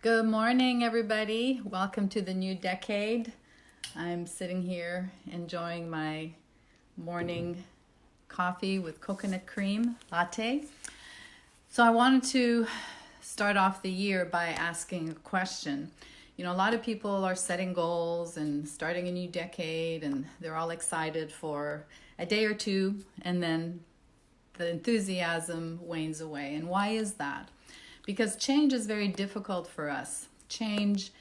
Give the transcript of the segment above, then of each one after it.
Good morning, everybody. Welcome to the new decade. I'm sitting here enjoying my morning coffee with coconut cream latte. So, I wanted to start off the year by asking a question. A lot of people are setting goals and starting a new decade, and they're all excited for a day or two, and then the enthusiasm wanes away. And why is that? Because change is very difficult for us. Change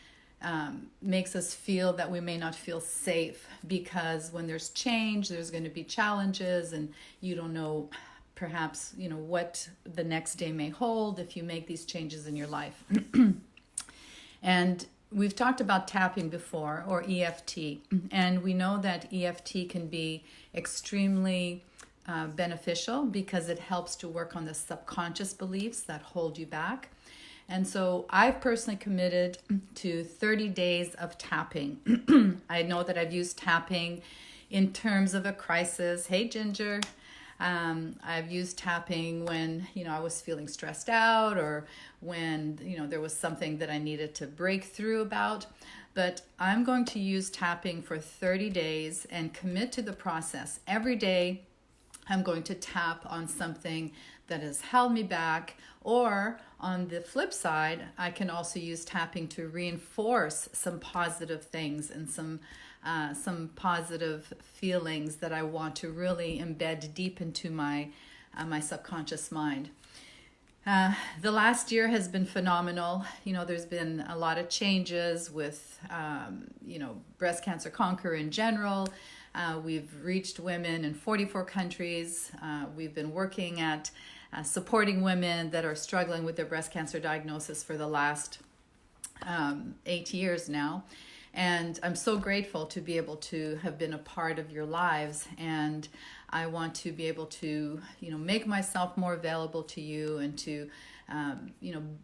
makes us feel that we may not feel safe, because when there's change, there's going to be challenges, and you don't know perhaps what the next day may hold if you make these changes in your life. And we've talked about tapping before, or EFT, and we know that EFT can be extremely beneficial because it helps to work on the subconscious beliefs that hold you back. And so I've personally committed to 30 days of tapping. I know that I've used tapping in terms of a crisis. Hey, Ginger. I've used tapping when, I was feeling stressed out, or when, there was something that I needed to break through about. But I'm going to use tapping for 30 days and commit to the process. Every day, I'm going to tap on something that has held me back, or on the flip side, I can also use tapping to reinforce some positive things and some positive feelings that I want to really embed deep into my subconscious mind. The last year has been phenomenal. There's been a lot of changes with, Breast Cancer Conquer in general. We've reached women in 44 countries. We've been working at supporting women that are struggling with their breast cancer diagnosis for the last 8 years now. And I'm so grateful to be able to have been a part of your lives. And I want to be able to, make myself more available to you, and to,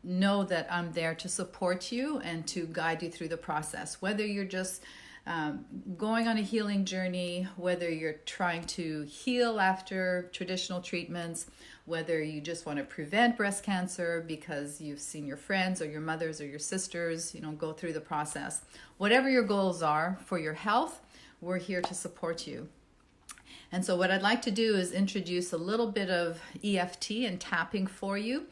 know that I'm there to support you and to guide you through the process. Whether you're just going on a healing journey, whether you're trying to heal after traditional treatments, whether you just want to prevent breast cancer because you've seen your friends or your mothers or your sisters, go through the process. Whatever your goals are for your health, we're here to support you. And so what I'd like to do is introduce a little bit of EFT and tapping for you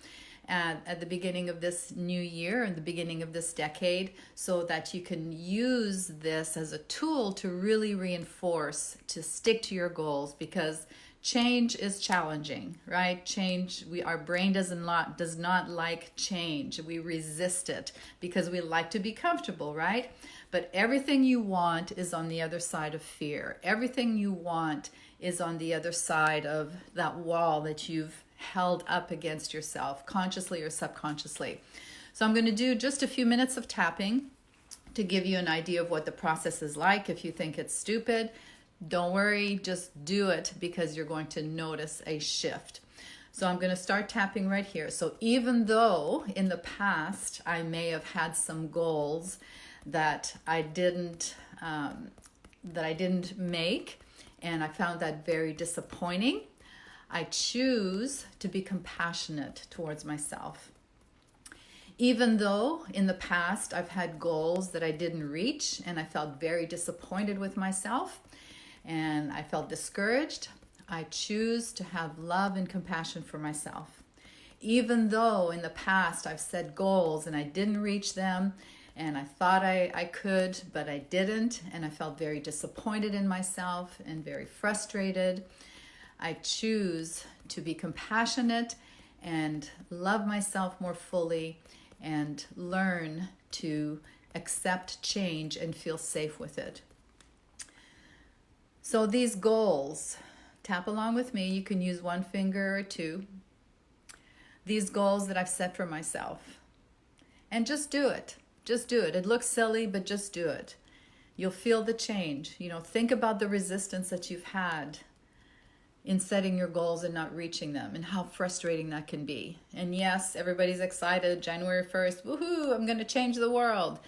at the beginning of this new year and the beginning of this decade, so that you can use this as a tool to really reinforce, to stick to your goals, because change is challenging, right? Our brain does not like change. We resist it because we like to be comfortable, right? But everything you want is on the other side of fear. Everything you want is on the other side of that wall that you've held up against yourself, consciously or subconsciously. So I'm going to do just a few minutes of tapping to give you an idea of what the process is like. If you think it's stupid, don't worry, just do it, because you're going to notice a shift. So I'm going to start tapping right here. So even though in the past I may have had some goals that I didn't make, and I found that very disappointing, I choose to be compassionate towards myself. Even though in the past I've had goals that I didn't reach, and I felt very disappointed with myself, and I felt discouraged, I choose to have love and compassion for myself. Even though in the past I've set goals and I didn't reach them, and I thought I could, but I didn't, and I felt very disappointed in myself and very frustrated, I choose to be compassionate and love myself more fully, and learn to accept change and feel safe with it. So these goals, tap along with me. You can use one finger or two. These goals that I've set for myself. And just do it. Just do it. It looks silly, but just do it. You'll feel the change. Think about the resistance that you've had in setting your goals and not reaching them, and how frustrating that can be. And yes, everybody's excited, January 1st, woohoo, I'm going to change the world.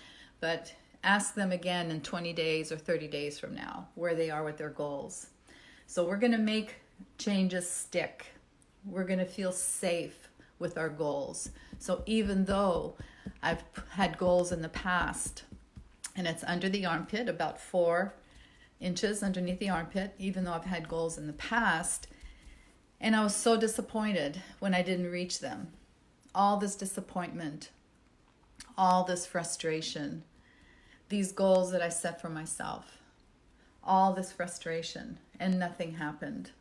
But ask them again in 20 days or 30 days from now where they are with their goals. So we're going to make changes stick. We're going to feel safe with our goals. So even though I've had goals in the past, and it's under the armpit, about 4 inches underneath the armpit, even though I've had goals in the past. And I was so disappointed when I didn't reach them. All this disappointment, all this frustration, these goals that I set for myself, all this frustration, and nothing happened.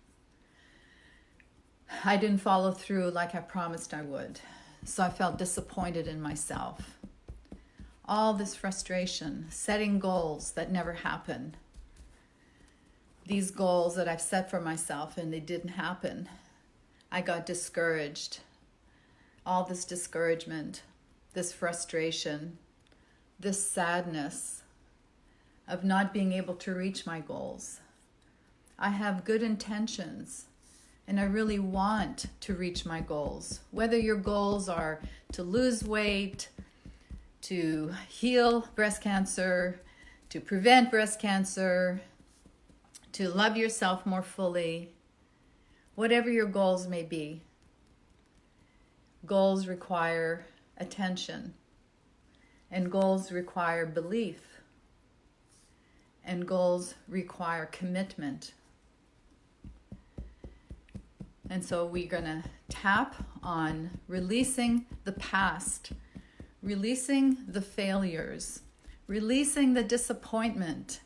I didn't follow through like I promised I would. So I felt disappointed in myself. All this frustration, setting goals that never happen. These goals that I've set for myself and they didn't happen. I got discouraged. All this discouragement, this frustration, this sadness of not being able to reach my goals. I have good intentions and I really want to reach my goals. Whether your goals are to lose weight, to heal breast cancer, to prevent breast cancer, to love yourself more fully, whatever your goals may be. Goals require attention, and goals require belief, and goals require commitment. And so we're going to tap on releasing the past, releasing the failures, releasing the disappointment.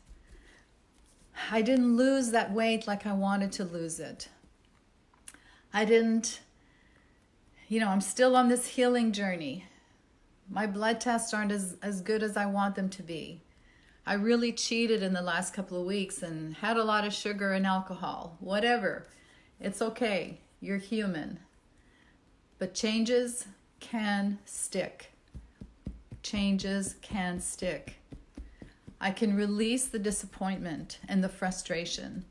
I didn't lose that weight like I wanted to lose it. I'm still on this healing journey. My blood tests aren't as good as I want them to be. I really cheated in the last couple of weeks and had a lot of sugar and alcohol, whatever. It's okay. You're human. But changes can stick. Changes can stick. I can release the disappointment and the frustration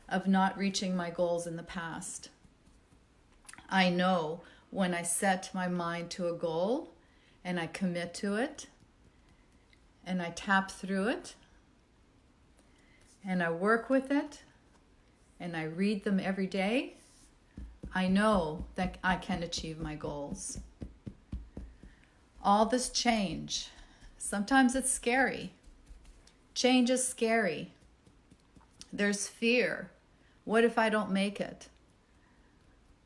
of not reaching my goals in the past. I know when I set my mind to a goal and I commit to it and I tap through it and I work with it and I read them every day, I know that I can achieve my goals. All this change, sometimes it's scary. Change is scary. There's fear. What if I don't make it?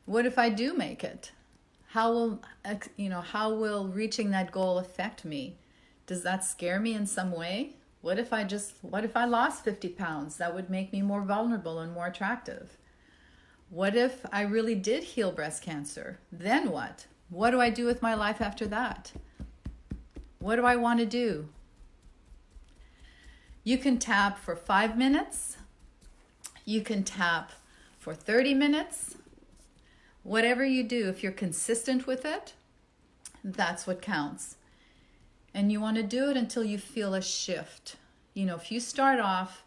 What if I do make it? How will reaching that goal affect me? Does that scare me in some way? What if I lost 50 pounds? That would make me more vulnerable and more attractive. What if I really did heal breast cancer? Then what? What do I do with my life after that? What do I want to do? You can tap for 5 minutes. You can tap for 30 minutes. Whatever you do, if you're consistent with it, that's what counts. And you want to do it until you feel a shift. If you start off,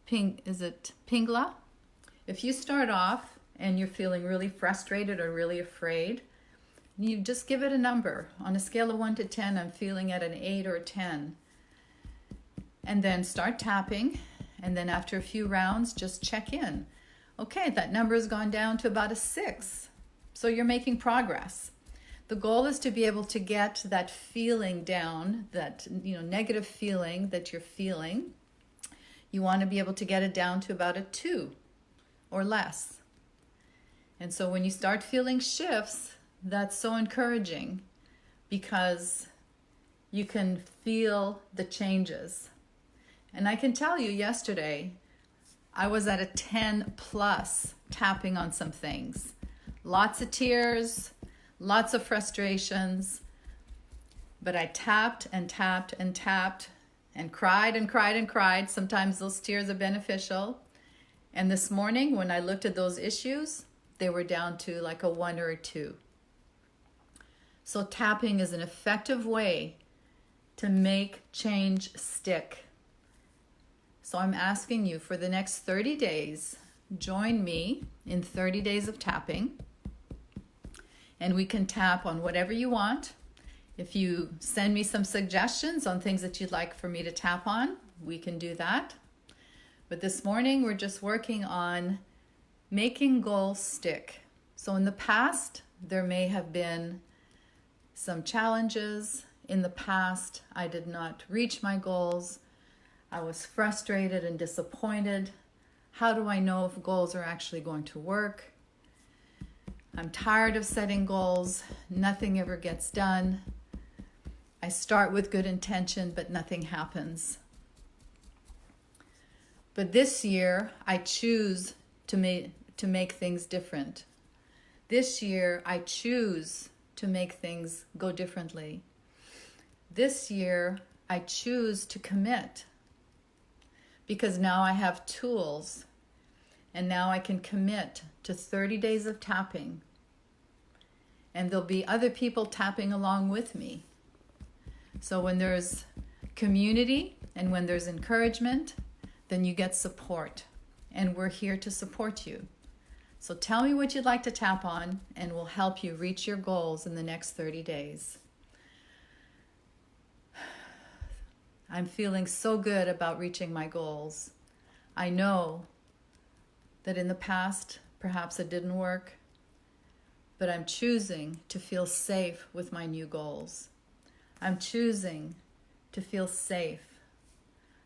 Pingla? If you start off and you're feeling really frustrated or really afraid, you just give it a number. On a scale of 1 to 10, I'm feeling at an 8 or a 10. And then start tapping. And then after a few rounds, just check in. Okay, that number has gone down to about a 6. So you're making progress. The goal is to be able to get that feeling down, that negative feeling that you're feeling. You want to be able to get it down to about a 2 or less. And so when you start feeling shifts, that's so encouraging because you can feel the changes. And I can tell you yesterday, I was at a 10 plus tapping on some things. Lots of tears, lots of frustrations, but I tapped and tapped and tapped and cried and cried and cried. Sometimes those tears are beneficial. And this morning, when I looked at those issues, they were down to like a 1 or a 2. So tapping is an effective way to make change stick. So I'm asking you for the next 30 days, join me in 30 days of tapping. And we can tap on whatever you want. If you send me some suggestions on things that you'd like for me to tap on, we can do that. But this morning, we're just working on making goals stick. So in the past, there may have been some challenges. In the past, I did not reach my goals. I was frustrated and disappointed. How do I know if goals are actually going to work? I'm tired of setting goals. Nothing ever gets done. I start with good intention, but nothing happens. But this year, I choose to make things different. This year, I choose to make things go differently. This year, I choose to commit because now I have tools and now I can commit to 30 days of tapping. And there'll be other people tapping along with me. So when there's community and when there's encouragement, then you get support. And we're here to support you. So tell me what you'd like to tap on and we'll help you reach your goals in the next 30 days. I'm feeling so good about reaching my goals. I know that in the past, perhaps it didn't work, but I'm choosing to feel safe with my new goals. I'm choosing to feel safe.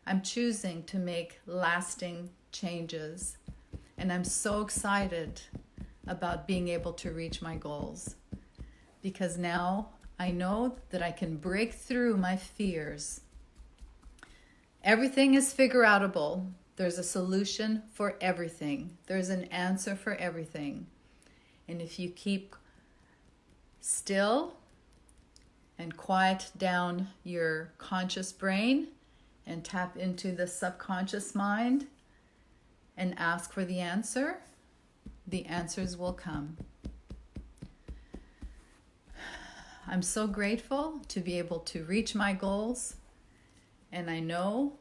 I'm choosing to make lasting changes. And I'm so excited about being able to reach my goals because now I know that I can break through my fears. Everything is figure outable. There's a solution for everything. There's an answer for everything. And if you keep still and quiet down your conscious brain and tap into the subconscious mind and ask for the answers will come. I'm so grateful to be able to reach my goals, and I know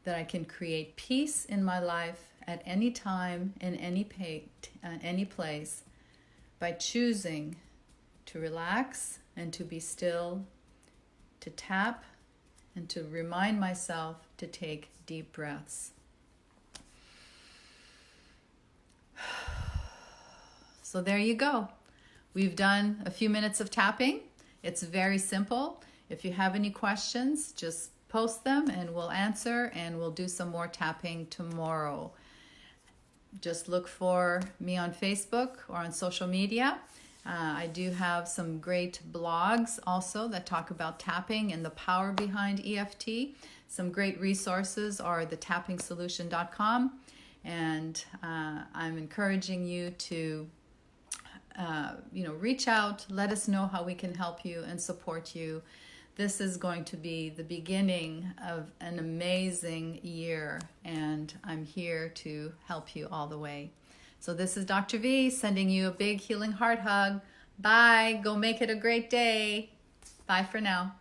that I can create peace in my life at any time, in any place, by choosing to relax and to be still, to tap, and to remind myself to take deep breaths. So there you go. We've done a few minutes of tapping. It's very simple. If you have any questions, just post them and we'll answer, and we'll do some more tapping tomorrow. Just look for me on Facebook or on social media. I do have some great blogs also that talk about tapping and the power behind EFT. Some great resources are thetappingsolution.com, and I'm encouraging you to reach out, let us know how we can help you and support you. This is going to be the beginning of an amazing year, and I'm here to help you all the way. So this is Dr. V sending you a big healing heart hug. Bye. Go make it a great day. Bye for now.